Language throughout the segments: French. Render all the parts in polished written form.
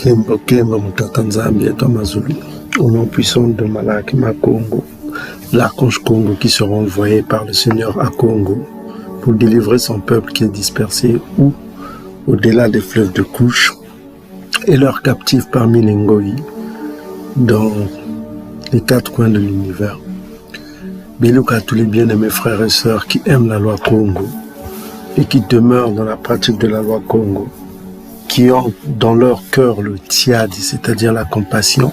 Kembo Kembo Mutatanzambia Tomazulu, au nom puissant de Malakima Congo, l'archange Congo qui sera envoyé par le Seigneur à Congo pour délivrer son peuple qui est dispersé ou au-delà des fleuves de couche et leurs captifs parmi les Ngoï dans les quatre coins de l'univers. Beluka à tous les bien-aimés frères et sœurs qui aiment la loi Congo et qui demeurent dans la pratique de la loi Congo, qui ont dans leur cœur le tiadi, c'est-à-dire la compassion.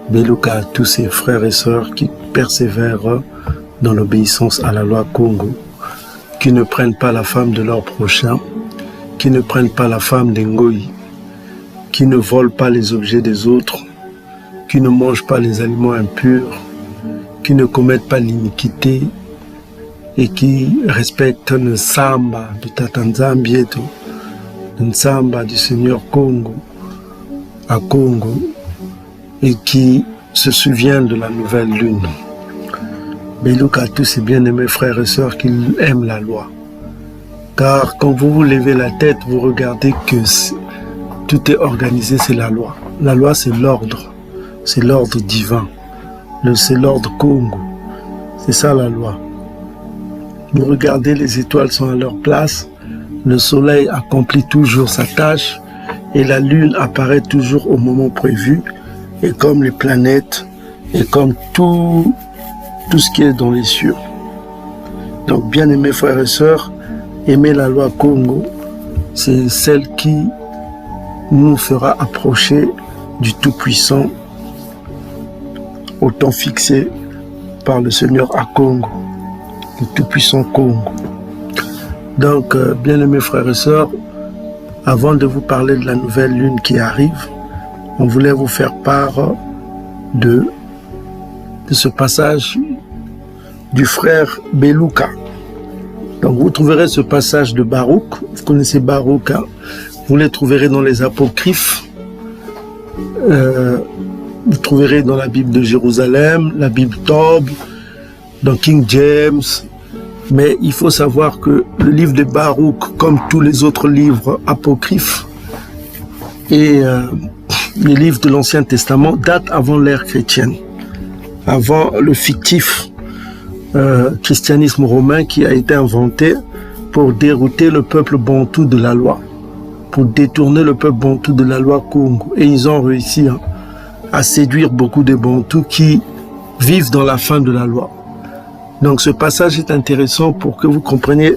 Beluka à tous ces frères et sœurs qui persévèrent dans l'obéissance à la loi Congo, qui ne prennent pas la femme de leur prochain, qui ne prennent pas la femme des Ngoï, qui ne volent pas les objets des autres, qui ne mangent pas les aliments impurs, qui ne commettent pas l'iniquité et qui respectent le Samba du Tatanzambieto, le Samba du Seigneur Congo à Congo et qui se souviennent de la nouvelle lune. Beluka à tous ces bien-aimés frères et sœurs qui aiment la loi. Car quand vous levez la tête, vous regardez que tout est organisé, c'est la loi. La loi, c'est l'ordre divin. C'est l'ordre Congo. C'est ça la loi. Vous regardez, les étoiles sont à leur place, le soleil accomplit toujours sa tâche et la lune apparaît toujours au moment prévu, et comme les planètes et comme tout ce qui est dans les cieux. Donc, bien aimés frères et sœurs, aimer la loi Congo, c'est celle qui nous fera approcher du Tout-Puissant au temps fixé par le Seigneur à Congo, le Tout-Puissant Congo. Donc, bien aimés frères et sœurs, avant de vous parler de la nouvelle lune qui arrive, on voulait vous faire part de ce passage du frère Beluka. Donc, vous trouverez ce passage de Baruch, vous connaissez Baruch, hein? Vous les trouverez dans les apocryphes, vous trouverez dans la Bible de Jérusalem, la Bible Tob, dans King James. Mais il faut savoir que le livre de Baruch, comme tous les autres livres apocryphes et les livres de l'Ancien Testament, datent avant l'ère chrétienne, avant le fictif christianisme romain qui a été inventé pour dérouter le peuple bantou de la loi, pour détourner le peuple bantou de la loi Congo. Et ils ont réussi à séduire beaucoup de bantous qui vivent dans la fin de la loi. Donc ce passage est intéressant pour que vous compreniez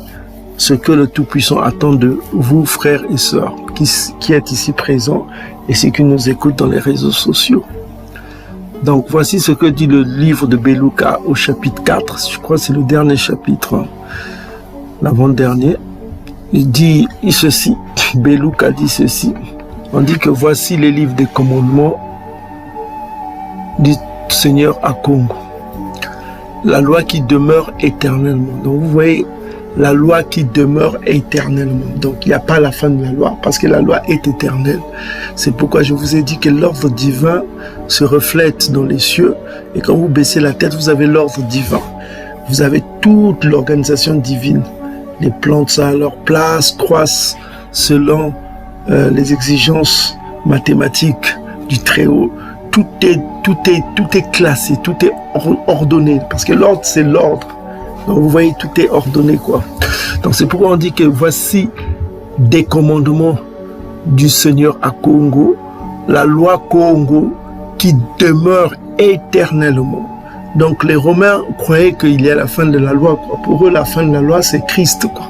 ce que le Tout-Puissant attend de vous, frères et sœurs, qui êtes ici présents et ceux qui nous écoutent dans les réseaux sociaux. Donc voici ce que dit le livre de Beluka au chapitre 4, je crois que c'est le dernier chapitre, l'avant-dernier. Il dit ceci, Beluka dit ceci, on dit que voici les livres des commandements du Seigneur à Congo. La loi qui demeure éternellement. Donc vous voyez, la loi qui demeure éternellement. Donc il n'y a pas la fin de la loi, parce que la loi est éternelle. C'est pourquoi je vous ai dit que l'ordre divin se reflète dans les cieux, et quand vous baissez la tête, vous avez l'ordre divin. Vous avez toute l'organisation divine. Les plantes sont à leur place, croissent selon les exigences mathématiques du Très-Haut. Tout est classé, tout est ordonné, parce que l'ordre, c'est l'ordre. Donc vous voyez, tout est ordonné, quoi. Donc c'est pourquoi on dit que voici des commandements du Seigneur à Congo, la loi Congo qui demeure éternellement. Donc les Romains croyaient qu'il y a la fin de la loi, quoi. Pour eux, la fin de la loi, c'est Christ, quoi.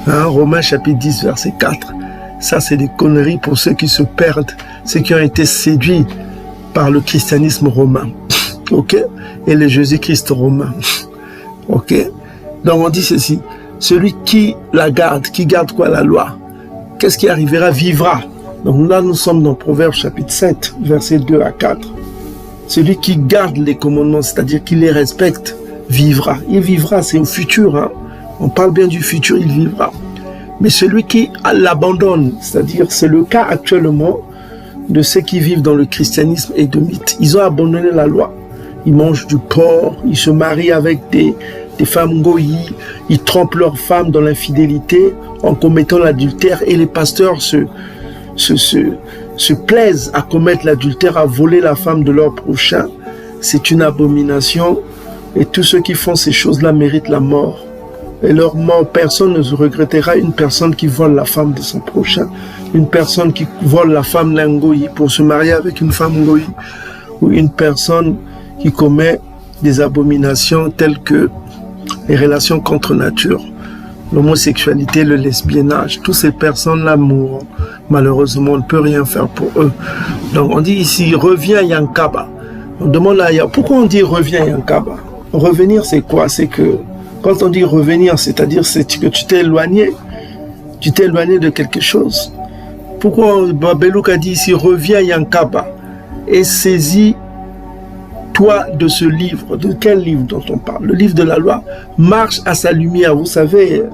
Hein, Romains chapitre 10, verset 4. Ça, c'est des conneries pour ceux qui se perdent, ceux qui ont été séduits par le christianisme romain, ok, et le Jésus-Christ romain, ok. Donc on dit ceci, celui qui la garde, qui garde quoi, la loi, qu'est-ce qui arrivera, vivra. Donc là nous sommes dans Proverbes chapitre 7, versets 2 à 4. Celui qui garde les commandements, c'est-à-dire qui les respecte, vivra. Il vivra, c'est au futur, hein. On parle bien du futur, il vivra. Mais celui qui l'abandonne, c'est-à-dire c'est le cas actuellement de ceux qui vivent dans le christianisme édomite. Ils ont abandonné la loi. Ils mangent du porc, ils se marient avec des femmes Ngoï, ils trompent leurs femmes dans l'infidélité en commettant l'adultère, et les pasteurs se plaisent à commettre l'adultère, à voler la femme de leur prochain, c'est une abomination. Et tous ceux qui font ces choses-là méritent la mort. Et leur mort, personne ne regrettera une personne qui vole la femme de son prochain, une personne qui vole la femme d'un goyi pour se marier avec une femme goyi, ou une personne qui commet des abominations telles que les relations contre nature, l'homosexualité, le lesbiennage. Toutes ces personnes-là mourront. Malheureusement, on ne peut rien faire pour eux. Donc on dit ici, reviens Yankaba. On demande là, pourquoi on dit reviens Yankaba? Revenir, c'est quoi? C'est que quand on dit revenir, c'est-à-dire que tu t'es éloigné de quelque chose. Pourquoi Babelouk a dit ici, reviens Yankaba et saisis-toi de ce livre. De quel livre dont on parle? Le livre de la loi. Marche à sa lumière. Vous savez,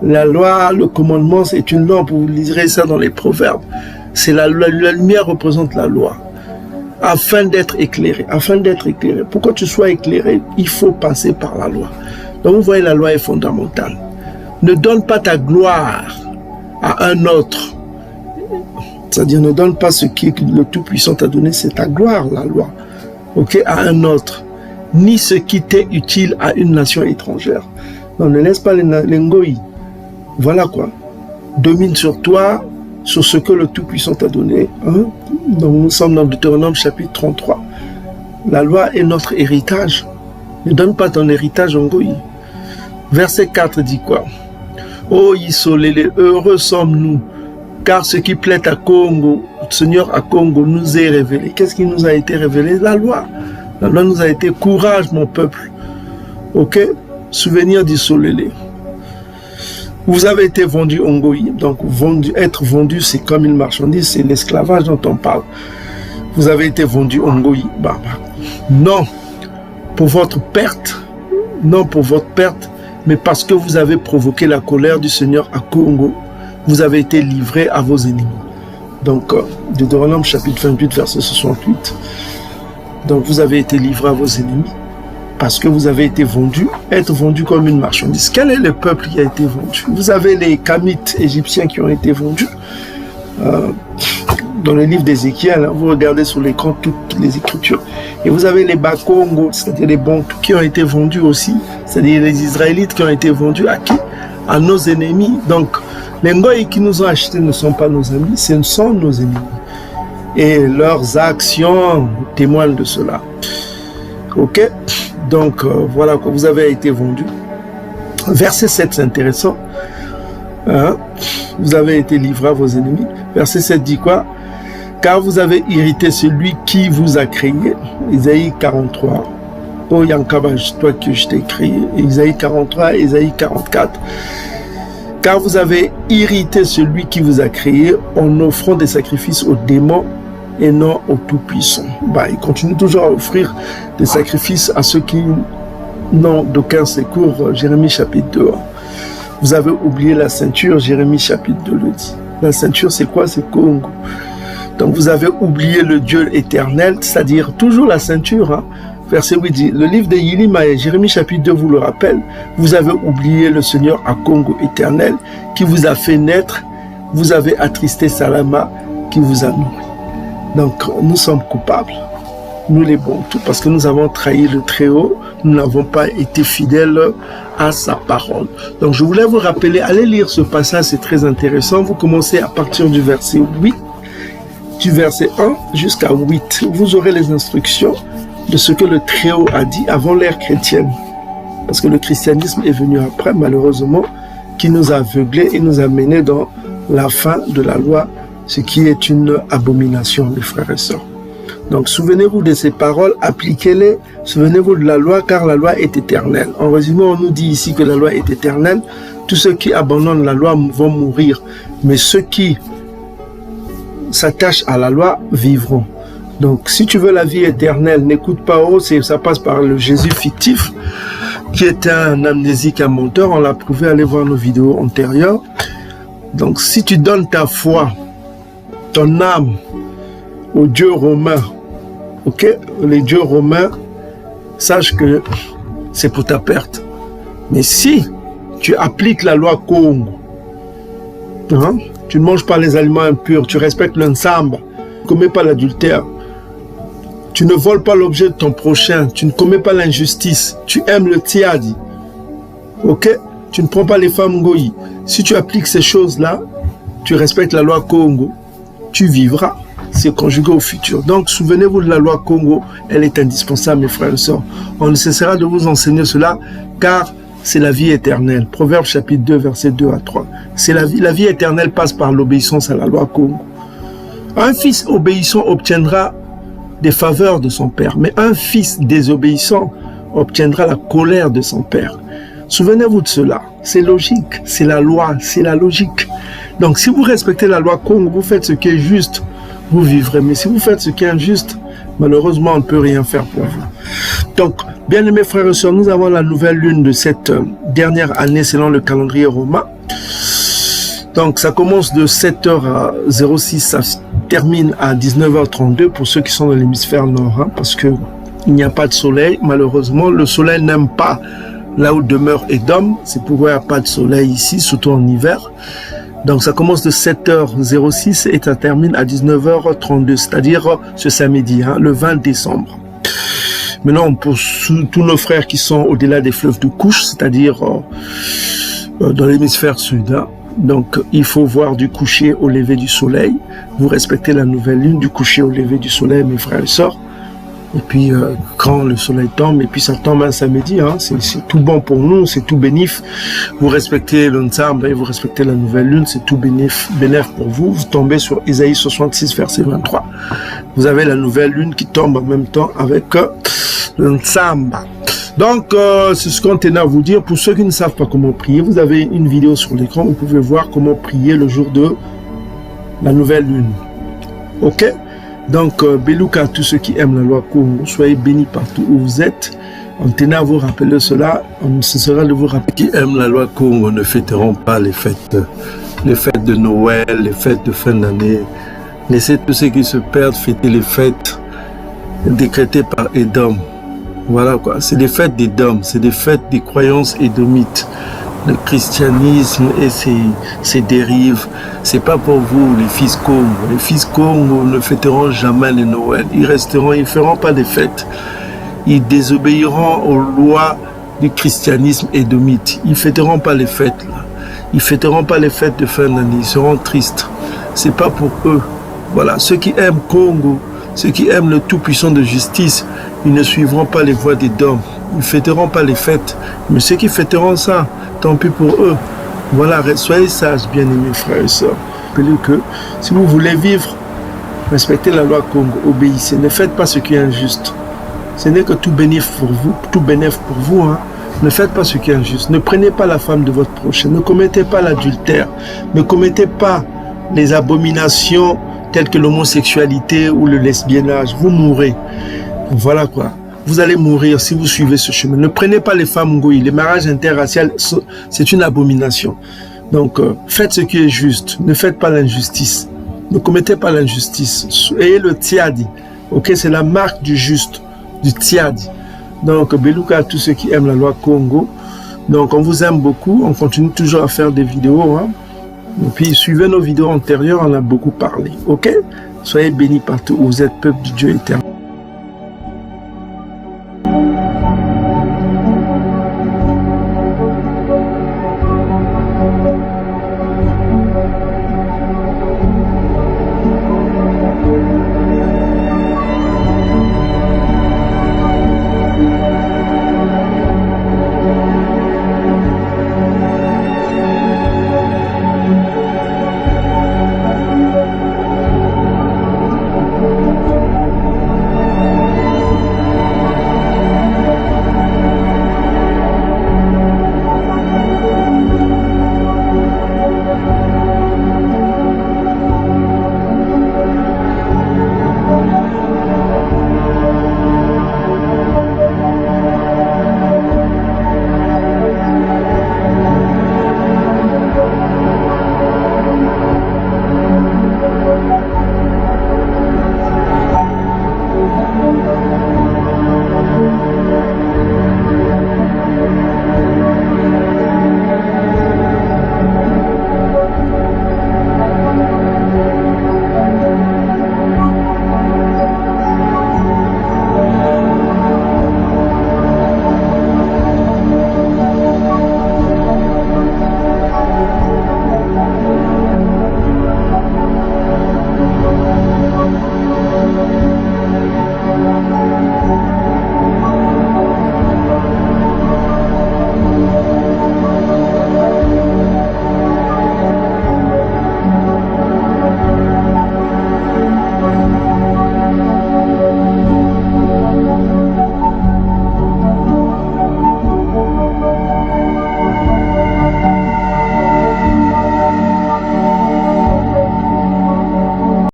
la loi, le commandement, c'est une lampe. Vous lirez ça dans les proverbes. C'est la lumière représente la loi. Afin d'être éclairé. Pour que tu sois éclairé, il faut passer par la loi. Donc vous voyez, la loi est fondamentale. Ne donne pas ta gloire à un autre. C'est-à-dire, ne donne pas ce que le Tout-Puissant t'a donné, c'est ta gloire, la loi. Ok, à un autre. Ni ce qui t'est utile à une nation étrangère. Non, ne laisse pas les ngoïs. Voilà quoi. Domine sur toi, sur ce que le Tout-Puissant t'a donné. Hein? Donc nous sommes dans Deutéronome chapitre 33. La loi est notre héritage. Ne donne pas ton héritage en goï. Verset 4 dit quoi? Oh Isolélé, heureux sommes-nous, car ce qui plaît à Congo, Seigneur à Congo, nous est révélé. Qu'est-ce qui nous a été révélé? La loi. La loi nous a été courage, mon peuple. Ok? Souvenir d'Isolélé. Vous avez été vendu en goï. Donc être vendu, c'est comme une marchandise, c'est l'esclavage dont on parle. Vous avez été vendu en goï. Non. Pour votre perte, mais parce que vous avez provoqué la colère du Seigneur à Congo, vous avez été livré à vos ennemis. Donc, Deutéronome chapitre 28, verset 68. Donc, vous avez été livré à vos ennemis parce que vous avez été vendu, être vendu comme une marchandise. Quel est le peuple qui a été vendu? Vous avez les Kamites égyptiens qui ont été vendus. Dans le livre d'Ézéchiel, vous regardez sur l'écran toutes les écritures. Et vous avez les Bakongo, c'est-à-dire les Bantous qui ont été vendus aussi, c'est-à-dire les Israélites qui ont été vendus à qui? À nos ennemis. Donc, les Ngoïs qui nous ont achetés ne sont pas nos amis, ce sont nos ennemis. Et leurs actions témoignent de cela. Ok? Donc, voilà quoi, vous avez été vendus. Verset 7, c'est intéressant. Hein? Vous avez été livrés à vos ennemis. Verset 7 dit quoi? Car vous avez irrité celui qui vous a créé. Isaïe 43. Oh Yankaba, toi que je t'ai créé. Isaïe 43, Isaïe 44. Car vous avez irrité celui qui vous a créé en offrant des sacrifices aux démons et non aux tout-puissants. Il continue toujours à offrir des sacrifices à ceux qui n'ont d'aucun secours. Jérémie chapitre 2. Vous avez oublié la ceinture, Jérémie chapitre 2 le dit. La ceinture, c'est quoi? C'est Congo. Donc vous avez oublié le Dieu éternel, c'est-à-dire toujours la ceinture. Hein? Verset 8 dit, le livre de Yilima, Jérémie chapitre 2 vous le rappelle, vous avez oublié le Seigneur à Congo éternel, qui vous a fait naître, vous avez attristé Salama, qui vous a nourri. Donc nous sommes coupables, nous les Bantous, parce que nous avons trahi le Très-Haut, nous n'avons pas été fidèles à sa parole. Donc je voulais vous rappeler, allez lire ce passage, c'est très intéressant. Vous commencez à partir du verset 8, du verset 1 jusqu'à 8. Vous aurez les instructions de ce que le Très-Haut a dit avant l'ère chrétienne. Parce que le christianisme est venu après, malheureusement, qui nous a aveuglés et nous a menés dans la fin de la loi, ce qui est une abomination, mes frères et sœurs. Donc, souvenez-vous de ces paroles, appliquez-les, souvenez-vous de la loi, car la loi est éternelle. En résumé, on nous dit ici que la loi est éternelle. Tous ceux qui abandonnent la loi vont mourir, mais ceux qui s'attachent à la loi vivront. Donc, si tu veux la vie éternelle, n'écoute pas ça passe par le Jésus fictif, qui est un amnésique, un menteur. On l'a prouvé, allez voir nos vidéos antérieures. Donc, si tu donnes ta foi, ton âme, aux dieux romains, ok, les dieux romains, sache que c'est pour ta perte. Mais si tu appliques la loi Congo, hein, tu ne manges pas les aliments impurs, tu respectes l'ensemble, commets pas l'adultère. Tu ne voles pas l'objet de ton prochain. Tu ne commets pas l'injustice. Tu aimes le tiadi. Ok? Tu ne prends pas les femmes goyi. Si tu appliques ces choses-là, tu respectes la loi Congo, tu vivras. C'est conjugué au futur. Donc, souvenez-vous de la loi Congo. Elle est indispensable, mes frères et sœurs. On ne cessera de vous enseigner cela, car c'est la vie éternelle. Proverbe chapitre 2, versets 2 à 3. C'est la vie. La vie éternelle passe par l'obéissance à la loi Congo. Un fils obéissant obtiendra des faveurs de son père, mais un fils désobéissant obtiendra la colère de son père. Souvenez-vous de cela. C'est logique. C'est la loi. C'est la logique. Donc, si vous respectez la loi Congo, vous faites ce qui est juste, vous vivrez. Mais si vous faites ce qui est injuste, malheureusement, on ne peut rien faire pour vous. Donc, bien aimés frères et sœurs, nous avons la nouvelle lune de cette dernière année selon le calendrier romain. Donc, ça commence de 7h06, ça termine à 19h32 pour ceux qui sont dans l'hémisphère nord, hein, parce que il n'y a pas de soleil. Malheureusement, le soleil n'aime pas là où demeure Édom. C'est pourquoi il n'y a pas de soleil ici, surtout en hiver. Donc, ça commence de 7h06 et ça termine à 19h32, c'est-à-dire ce samedi, hein, le 20 décembre. Maintenant, pour tous nos frères qui sont au-delà des fleuves de couche, c'est-à-dire dans l'hémisphère sud, hein, donc il faut voir du coucher au lever du soleil. Vous respectez la nouvelle lune du coucher au lever du soleil, mes frères et sœurs. Et puis, quand le soleil tombe, et puis ça tombe un samedi, hein, c'est tout bon pour nous, c'est tout bénif. Vous respectez le Nzamba et vous respectez la nouvelle lune, c'est tout bénif pour vous. Vous tombez sur Isaïe 66, verset 23. Vous avez la nouvelle lune qui tombe en même temps avec le Nzamba. Donc, c'est ce qu'on tenait à vous dire. Pour ceux qui ne savent pas comment prier, vous avez une vidéo sur l'écran, vous pouvez voir comment prier le jour de la nouvelle lune. Ok? Donc, Belouka, tous ceux qui aiment la loi Congo, soyez bénis partout où vous êtes. On tenait à vous rappeler cela. On se sera de vous rappeler. Qui aiment la loi Congo ne fêteront pas les fêtes de Noël, les fêtes de fin d'année. Laissez tous ceux qui se perdent fêter les fêtes décrétées par Édom. Voilà quoi. C'est des fêtes d'Édom, c'est des fêtes des croyances édomites. Le christianisme et ses dérives, c'est pas pour vous les fils Congo. Les fils Congo ne fêteront jamais les Noël. Ils feront pas des fêtes. Ils désobéiront aux lois du christianisme édomite. Ils fêteront pas les fêtes là. Ils fêteront pas les fêtes de fin d'année. Ils seront tristes. C'est pas pour eux. Voilà. Ceux qui aiment Congo, ceux qui aiment le tout-puissant de justice, ils ne suivront pas les voies d'Édom. Ils ne fêteront pas les fêtes. Mais ceux qui fêteront ça, tant pis pour eux. Voilà, soyez sages, bien-aimés frères et sœurs. Rappelez que si vous voulez vivre, respectez la loi Congo, obéissez. Ne faites pas ce qui est injuste. Ce n'est que tout bénéfice pour vous, tout bénéfice pour vous. Hein. Ne faites pas ce qui est injuste. Ne prenez pas la femme de votre prochain. Ne commettez pas l'adultère. Ne commettez pas les abominations telles que l'homosexualité ou le lesbiennage. Vous mourrez. Voilà quoi. Vous allez mourir si vous suivez ce chemin. Ne prenez pas les femmes goï. Les mariages interraciaux, c'est une abomination. Donc, faites ce qui est juste. Ne faites pas l'injustice. Ne commettez pas l'injustice. Ayez le tiadi. Ok, c'est la marque du juste, du tiadi. Donc, Belouka à tous ceux qui aiment la loi Congo. Donc, on vous aime beaucoup. On continue toujours à faire des vidéos. Hein. Et puis, suivez nos vidéos antérieures. On a beaucoup parlé. Ok? Soyez bénis partout où vous êtes, peuple du Dieu éternel.